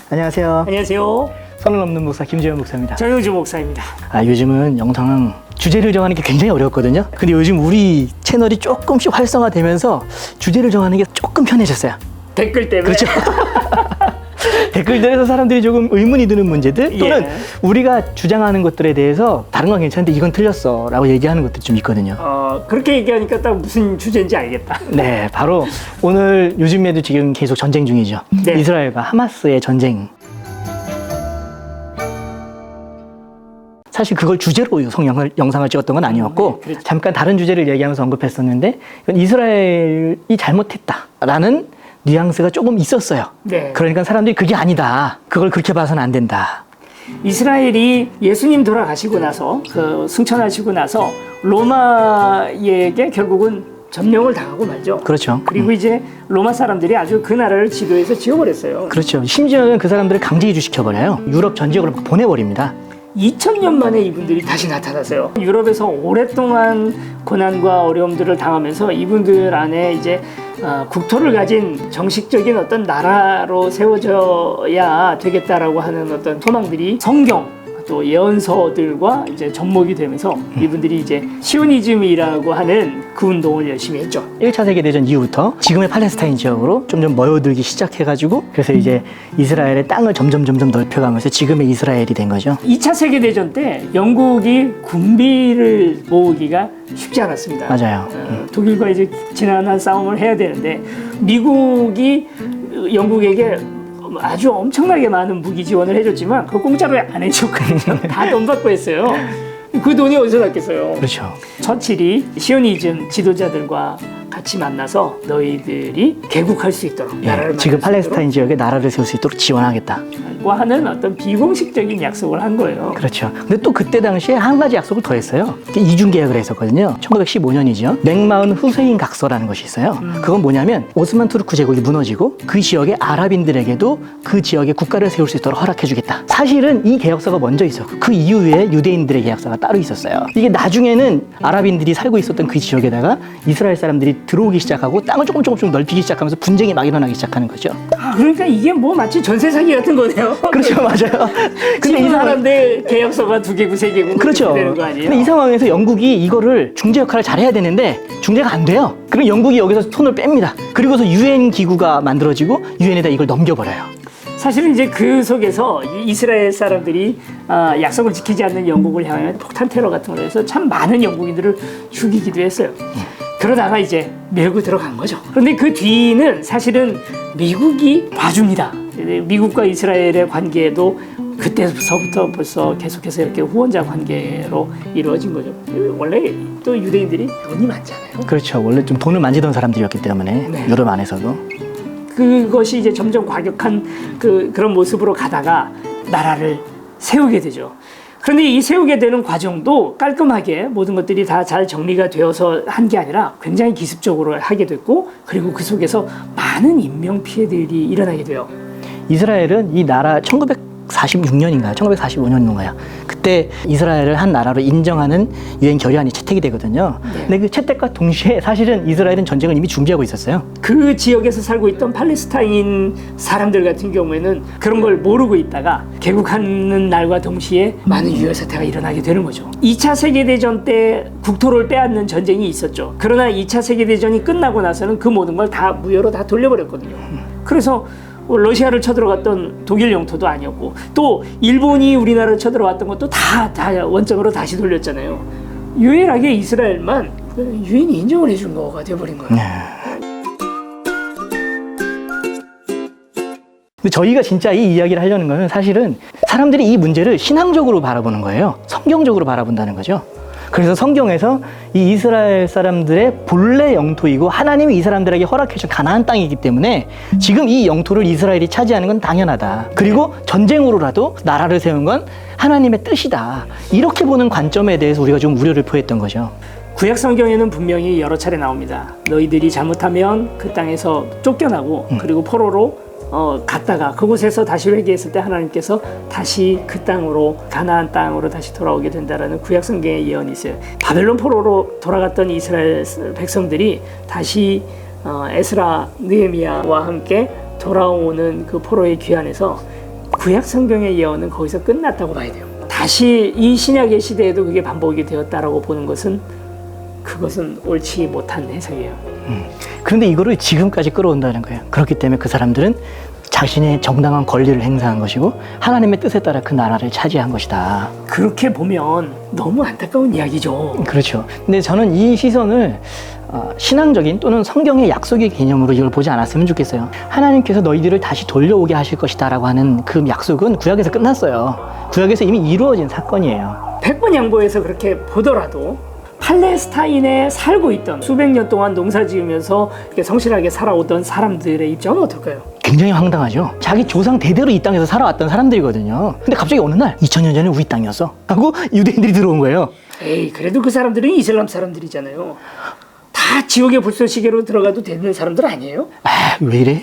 안녕하세요. 안녕하세요. 선을 넘는 목사 김재현 목사입니다. 정영주 목사입니다. 요즘은 영상 주제를 정하는 게 굉장히 어려웠거든요. 근데 요즘 우리 채널이 조금씩 활성화되면서 주제를 정하는 게 조금 편해졌어요. 댓글 때문에. 그렇죠. 댓글들에서 사람들이 조금 의문이 드는 문제들 또는 우리가 주장하는 것들에 대해서 다른 건 괜찮은데 이건 틀렸어 라고 얘기하는 것들이 좀 있거든요. 그렇게 얘기하니까 딱 무슨 주제인지 알겠다. 네, 바로 오늘 요즘에도 지금 계속 전쟁 중이죠. 네. 이스라엘과 하마스의 전쟁. 사실 그걸 주제로 영상을 찍었던 건 아니었고 그렇죠. 잠깐 다른 주제를 얘기하면서 언급했었는데 이건 이스라엘이 잘못했다라는 뉘앙스가 조금 있었어요. 네. 그러니까 사람들이 그게 아니다. 그걸 그렇게 봐서는 안 된다. 이스라엘이 예수님 돌아가시고 나서 승천하시고 나서 로마에게 결국은 점령을 당하고 말죠. 그렇죠. 그리고 이제 로마 사람들이 아주 그 나라를 지도해서 지워버렸어요. 그렇죠. 심지어는 그 사람들을 강제 이주시켜버려요. 유럽 전 지역으로 보내버립니다. 2000년 만에 이분들이 다시 나타났어요. 유럽에서 오랫동안 고난과 어려움들을 당하면서 이분들 안에 이제 국토를 가진 정식적인 어떤 나라로 세워져야 되겠다라고 하는 어떤 소망들이 성경 또 예언서들과 이제 접목이 되면서 이분들이 이제 시오니즘이라고 하는 그 운동을 열심히 했죠. 1차 세계대전 이후부터 지금의 팔레스타인 지역으로 점점 모여들기 시작해가지고 그래서 이제 이스라엘의 땅을 점점 넓혀가면서 지금의 이스라엘이 된 거죠. 2차 세계대전 때 영국이 군비를 모으기가 쉽지 않았습니다. 맞아요. 독일과 이제 지난한 싸움을 해야 되는데 미국이 영국에게 아주 엄청나게 많은 무기 지원을 해줬지만 그거 공짜로 안 해줬거든요. 다 돈 받고 했어요. 그 돈이 어디서 났겠어요. 그렇죠. 처칠이 시오니즘 지도자들과 같이 만나서 너희들이 개국할 수 있도록 나라를 지금 만들 수 팔레스타인 지역에 나라를 세울 수 있도록 지원하겠다. 있도록 하는 어떤 비공식적인 약속을 한 거예요. 그렇죠. 근데 또 그때 당시에 한 가지 약속을 더 했어요. 이중 계약을 했었거든요. 1915년이죠. 맥마흔 후세인 각서라는 것이 있어요. 그건 뭐냐면 오스만 투르크 제국이 무너지고 그 지역의 아랍인들에게도 그 지역에 국가를 세울 수 있도록 허락해주겠다. 사실은 이 계약서가 먼저 있었고 그 이후에 유대인들의 계약서가 따로 있었어요. 이게 나중에는 아랍인들이 살고 있었던 그 지역에다가 이스라엘 사람들이 들어오기 시작하고 땅을 조금 넓히기 시작하면서 분쟁이 막 일어나기 시작하는 거죠. 그러니까 이게 뭐 마치 전세 사기 같은 거네요. 그렇죠, 맞아요. 근데 이 사람들 계약서가 2개국, 3개국 그렇죠. 되는 거 아니에요? 근데 이 상황에서 영국이 이거를 중재 역할을 잘해야 되는데 중재가 안 돼요. 그럼 영국이 여기서 손을 뺍니다. 그리고서 유엔 기구가 만들어지고 유엔에다 이걸 넘겨버려요. 사실은 이제 그 속에서 이스라엘 사람들이 약속을 지키지 않는 영국을 향한 폭탄 테러 같은 걸 해서 참 많은 영국인들을 죽이기도 했어요. 그러다가 이제 밀고 들어간 거죠. 그런데 그 뒤는 사실은 미국이 봐줍니다. 미국과 이스라엘의 관계도 그때서부터 벌써 계속해서 이렇게 후원자 관계로 이루어진 거죠. 원래 또 유대인들이 돈이 많잖아요. 그렇죠. 원래 좀 돈을 만지던 사람들이었기 때문에 네. 유럽 안에서도. 그것이 이제 점점 과격한 그런 모습으로 가다가 나라를 세우게 되죠. 그런데 이 세우게 되는 과정도 깔끔하게 모든 것들이 다 잘 정리가 되어서 한 게 아니라 굉장히 기습적으로 하게 됐고 그리고 그 속에서 많은 인명 피해들이 일어나게 돼요. 이스라엘은 이 나라 1946년인가요? 1945년인가요? 그때 이스라엘을 한 나라로 인정하는 유엔 결의안이 채택이 되거든요. 네. 근데 그 채택과 동시에 사실은 이스라엘은 전쟁을 이미 준비하고 있었어요. 그 지역에서 살고 있던 팔레스타인 사람들 같은 경우에는 그런 걸 모르고 있다가 개국하는 날과 동시에 많은 유혈 사태가 일어나게 되는 거죠. 2차 세계대전 때 국토를 빼앗는 전쟁이 있었죠. 그러나 2차 세계대전이 끝나고 나서는 그 모든 걸 다 무효로 다 돌려버렸거든요. 그래서 러시아를 쳐들어갔던 독일 영토도 아니었고 또 일본이 우리나라를 쳐들어왔던 것도 다 원점으로 다시 돌렸잖아요. 유일하게 이스라엘만 유엔이 인정을 해준 거가 돼버린 거예요. 근데 저희가 진짜 이 이야기를 하려는 거는 사실은 사람들이 이 문제를 신앙적으로 바라보는 거예요. 성경적으로 바라본다는 거죠. 그래서 성경에서 이 이스라엘 사람들의 본래 영토이고 하나님이 이 사람들에게 허락해준 가나안 땅이기 때문에 지금 이 영토를 이스라엘이 차지하는 건 당연하다. 그리고 전쟁으로라도 나라를 세운 건 하나님의 뜻이다. 이렇게 보는 관점에 대해서 우리가 좀 우려를 표했던 거죠. 구약 성경에는 분명히 여러 차례 나옵니다. 너희들이 잘못하면 그 땅에서 쫓겨나고 그리고 포로로 갔다가 그곳에서 다시 회개했을 때 하나님께서 다시 그 땅으로 가나안 땅으로 다시 돌아오게 된다라는 구약 성경의 예언이 있어요. 바벨론 포로로 돌아갔던 이스라엘 백성들이 다시 에스라 느헤미야와 함께 돌아오는 그 포로의 귀환에서 구약 성경의 예언은 거기서 끝났다고 봐야 돼요. 다시 이 신약의 시대에도 그게 반복이 되었다라고 보는 것은 그것은 옳지 못한 해석이에요. 그런데 이거를 지금까지 끌어온다는 거예요. 그렇기 때문에 그 사람들은 자신의 정당한 권리를 행사한 것이고 하나님의 뜻에 따라 그 나라를 차지한 것이다. 그렇게 보면 너무 안타까운 이야기죠. 그렇죠. 근데 저는 이 시선을 신앙적인 또는 성경의 약속의 개념으로 이걸 보지 않았으면 좋겠어요. 하나님께서 너희들을 다시 돌려오게 하실 것이다 라고 하는 그 약속은 구약에서 끝났어요. 구약에서 이미 이루어진 사건이에요. 100번 양보해서 그렇게 보더라도 팔레스타인에 살고 있던 수백 년 동안 농사 지으면서 이렇게 성실하게 살아오던 사람들의 입장은 어떨까요? 굉장히 황당하죠. 자기 조상 대대로 이 땅에서 살아왔던 사람들이거든요. 근데 갑자기 어느 날 2000년 전에 우리 땅이었어 하고 유대인들이 들어온 거예요. 에이, 그래도 그 사람들은 이슬람 사람들이잖아요. 다 지옥의 불쏘시개로 들어가도 되는 사람들 아니에요? 아, 왜 이래?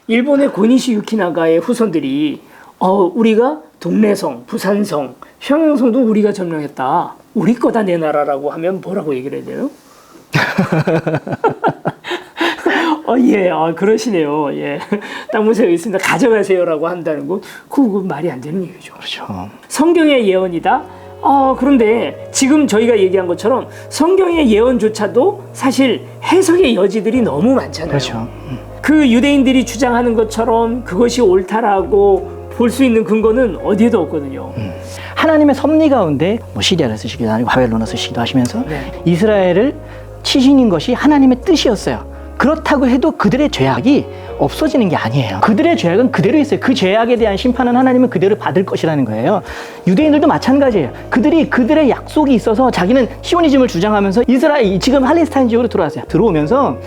일본의 고니시 유키나가의 후손들이 우리가 동래성, 부산성, 평양성도 우리가 점령했다. 우리 거다 내 나라라고 하면 뭐라고 얘기를 해야 돼요? 예, 그러시네요. 예. 땅 문서에 있습니다. 가져가세요라고 한다는 거, 그거 말이 안 되는 얘기죠. 그렇죠. 성경의 예언이다? 그런데 지금 저희가 얘기한 것처럼 성경의 예언조차도 사실 해석의 여지들이 너무 많잖아요. 그렇죠. 그 유대인들이 주장하는 것처럼 그것이 옳다라고 볼 수 있는 근거는 어디에도 없거든요. 하나님의 섭리 가운데 뭐 시리아를 쓰시기도 하고 바벨론을 쓰시기도 하시면서 네. 이스라엘을 치시는 것이 하나님의 뜻이었어요. 그렇다고 해도 그들의 죄악이 없어지는 게 아니에요. 그들의 죄악은 그대로 있어요. 그 죄악에 대한 심판은 하나님은 그대로 받을 것이라는 거예요. 유대인들도 마찬가지예요. 그들의 약속이 있어서 자기는 시오니즘을 주장하면서 이스라엘, 지금 팔레스타인 지역으로 들어왔어요. 들어오면서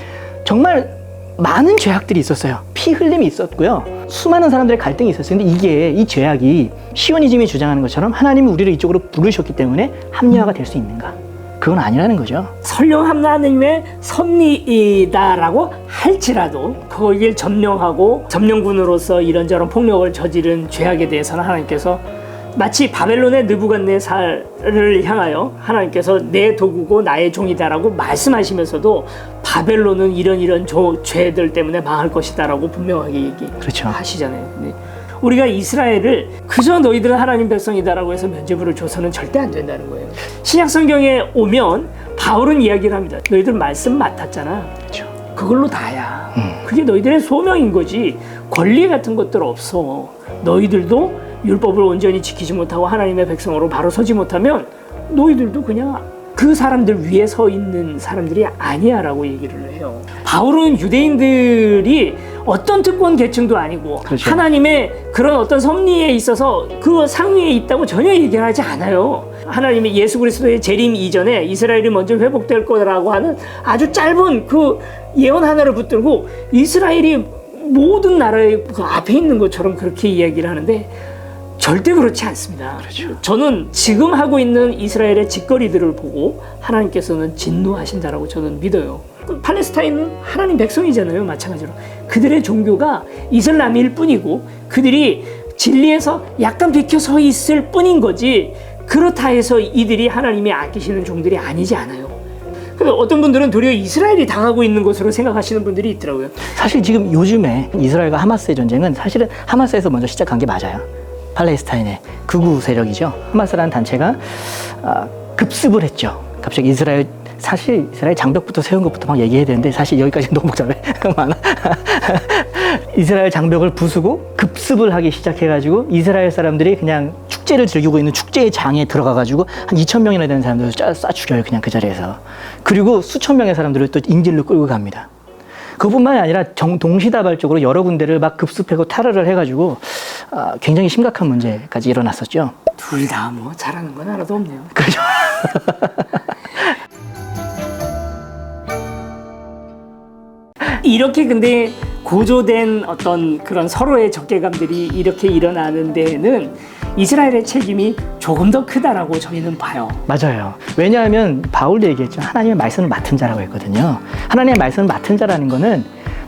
정말 많은 죄악들이 있었어요. 피 흘림이 있었고요. 수많은 사람들의 갈등이 있었어요. 근데 이 죄악이 시오니즘이 주장하는 것처럼 하나님이 우리를 이쪽으로 부르셨기 때문에 합리화가 될 수 있는가? 그건 아니라는 거죠. 설령 하나님의 섭리이다라고 할지라도 거기를 점령하고 점령군으로서 이런저런 폭력을 저지른 죄악에 대해서는 하나님께서 마치 바벨론의 느부갓네살을 향하여 하나님께서 내 도구고 나의 종이다라고 말씀하시면서도 바벨론은 이런 죄들 때문에 망할 것이다라고 분명하게 그렇죠. 얘기하시잖아요. 네. 우리가 이스라엘을 그저 너희들은 하나님 백성이다라고 해서 면죄부를 줘서는 절대 안 된다는 거예요. 신약 성경에 오면 바울은 이야기를 합니다. 너희들 말씀 맡았잖아. 그렇죠. 그걸로 다야. 그게 너희들의 소명인 거지. 권리 같은 것들 없어. 너희들도 율법을 온전히 지키지 못하고 하나님의 백성으로 바로 서지 못하면 너희들도 그냥 그 사람들 위에 서 있는 사람들이 아니야 라고 얘기를 해요. 바울은 유대인들이 어떤 특권 계층도 아니고 그렇죠. 하나님의 그런 어떤 섭리에 있어서 그 상위에 있다고 전혀 얘기를 하지 않아요. 하나님의 예수 그리스도의 재림 이전에 이스라엘이 먼저 회복될 거라고 하는 아주 짧은 그 예언 하나를 붙들고 이스라엘이 모든 나라의 그 앞에 있는 것처럼 그렇게 이야기를 하는데 절대 그렇지 않습니다. 그렇죠. 저는 지금 하고 있는 이스라엘의 짓거리들을 보고 하나님께서는 진노하신다라고 저는 믿어요. 팔레스타인은 하나님 백성이잖아요. 마찬가지로 그들의 종교가 이슬람일 뿐이고 그들이 진리에서 약간 비켜 서 있을 뿐인 거지 그렇다 해서 이들이 하나님이 아끼시는 종들이 아니지 않아요. 그래서 어떤 분들은 도리어 이스라엘이 당하고 있는 것으로 생각하시는 분들이 있더라고요. 사실 지금 요즘에 이스라엘과 하마스의 전쟁은 사실은 하마스에서 먼저 시작한 게 맞아요. 팔레스타인의 극우 세력이죠. 하마스라는 단체가 급습을 했죠. 갑자기 사실 이스라엘 장벽부터 세운 것부터 막 얘기해야 되는데 사실 여기까지 너무 복잡해. 많아. 이스라엘 장벽을 부수고 급습을 하기 시작해가지고 이스라엘 사람들이 그냥 축제를 즐기고 있는 축제의 장에 들어가가지고 한 2,000명이나 되는 사람들을 쏴 죽여요. 그냥 그 자리에서. 그리고 수천 명의 사람들을 또 인질로 끌고 갑니다. 그뿐만이 아니라 동시다발적으로 여러 군데를 막 급습하고 테러를 해가지고 굉장히 심각한 문제까지 일어났었죠. 둘 다 뭐 잘하는 건 하나도 없네요. 그렇죠. 이렇게 근데 고조된 어떤 그런 서로의 적개감들이 이렇게 일어나는 데에는 이스라엘의 책임이 조금 더 크다라고 저희는 봐요. 맞아요. 왜냐하면 바울도 얘기했죠. 하나님의 말씀을 맡은 자라고 했거든요. 하나님의 말씀을 맡은 자라는 거는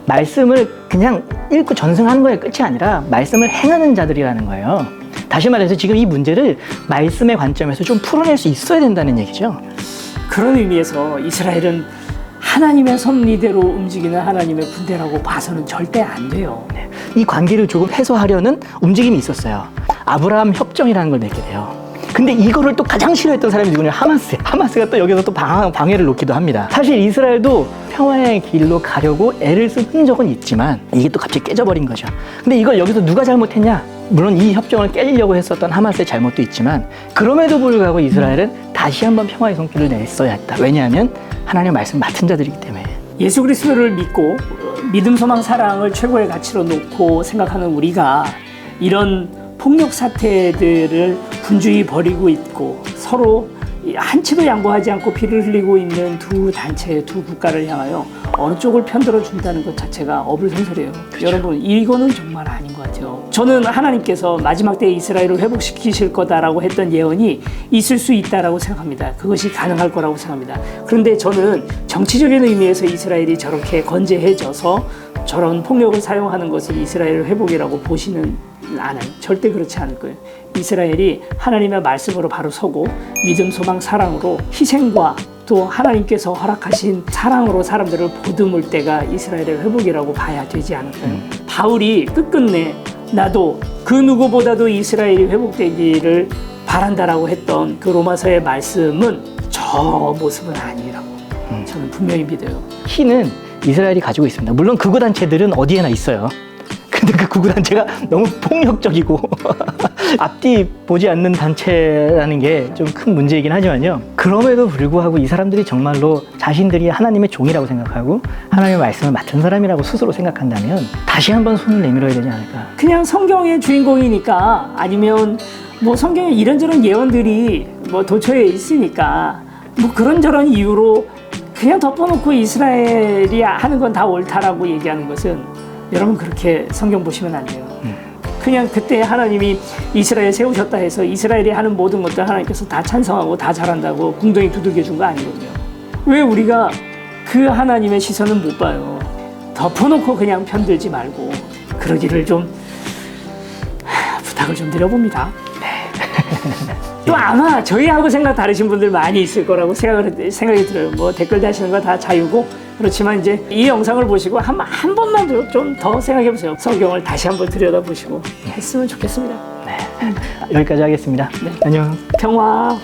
말씀을 그냥 읽고 전승하는 거에 끝이 아니라 말씀을 행하는 자들이라는 거예요. 다시 말해서 지금 이 문제를 말씀의 관점에서 좀 풀어낼 수 있어야 된다는 얘기죠. 그런 의미에서 이스라엘은 하나님의 섭리대로 움직이는 하나님의 군대라고 봐서는 절대 안 돼요. 이 관계를 조금 해소하려는 움직임이 있었어요. 아브라함 협정이라는 걸 맺게 돼요. 근데 이거를 또 가장 싫어했던 사람이 누구냐? 하마스가 또 여기서 또 방해를 놓기도 합니다. 사실 이스라엘도 평화의 길로 가려고 애를 쓴 흔적은 있지만 이게 또 갑자기 깨져버린 거죠. 근데 이걸 여기서 누가 잘못했냐? 물론 이 협정을 깨려고 했었던 하마스의 잘못도 있지만 그럼에도 불구하고 이스라엘은 다시 한번 평화의 손길을 냈어야 했다. 왜냐하면 하나님의 말씀 맡은 자들이기 때문에. 예수 그리스도를 믿고 믿음, 소망, 사랑을 최고의 가치로 놓고 생각하는 우리가 이런 폭력 사태들을 분주히 벌이고 있고 서로 한치도 양보하지 않고 피를 흘리고 있는 두 단체, 두 국가를 향하여 어느 쪽을 편들어 준다는 것 자체가 어불성설이에요. 그렇죠. 여러분, 이거는 정말 아닌 것 같아요. 저는 하나님께서 마지막 때에 이스라엘을 회복시키실 거다라고 했던 예언이 있을 수 있다라고 생각합니다. 그것이 가능할 거라고 생각합니다. 그런데 저는 정치적인 의미에서 이스라엘이 저렇게 건재해져서 저런 폭력을 사용하는 것을 이스라엘 회복이라고 보시는 않아요. 절대 그렇지 않을 거예요. 이스라엘이 하나님의 말씀으로 바로 서고 믿음, 소망, 사랑으로 희생과 또 하나님께서 허락하신 사랑으로 사람들을 보듬을 때가 이스라엘의 회복이라고 봐야 되지 않을까요? 바울이 끝끝내 나도 그 누구보다도 이스라엘이 회복되기를 바란다라고 했던 그 로마서의 말씀은 저 모습은 아니라고 저는 분명히 믿어요. 힘은 이스라엘이 가지고 있습니다. 물론 극우 단체들은 어디에나 있어요. 근데 그 극우 단체가 너무 폭력적이고 앞뒤 보지 않는 단체라는 게 좀 큰 문제이긴 하지만요. 그럼에도 불구하고 이 사람들이 정말로 자신들이 하나님의 종이라고 생각하고 하나님의 말씀을 맡은 사람이라고 스스로 생각한다면 다시 한번 손을 내밀어야 되지 않을까. 그냥 성경의 주인공이니까 아니면 뭐 성경에 이런저런 예언들이 뭐 도처에 있으니까 뭐 그런저런 이유로 그냥 덮어놓고 이스라엘이 하는 건 다 옳다라고 얘기하는 것은 여러분 그렇게 성경 보시면 안 돼요. 그냥 그때 하나님이 이스라엘 세우셨다 해서 이스라엘이 하는 모든 것들 하나님께서 다 찬성하고 다 잘한다고 궁덩이 두들겨 준 거 아니거든요. 왜 우리가 그 하나님의 시선은 못 봐요. 덮어놓고 그냥 편들지 말고 그러기를 좀 부탁을 좀 드려봅니다. 또 아마 저희하고 생각 다르신 분들 많이 있을 거라고 생각이 들어요. 뭐 댓글 다시는 거 다 자유고 그렇지만 이제 이 영상을 보시고 한 번만 좀 더 생각해 보세요. 성경을 다시 한번 들여다보시고 했으면 좋겠습니다. 네. 여기까지 하겠습니다. 네. 안녕. 평화.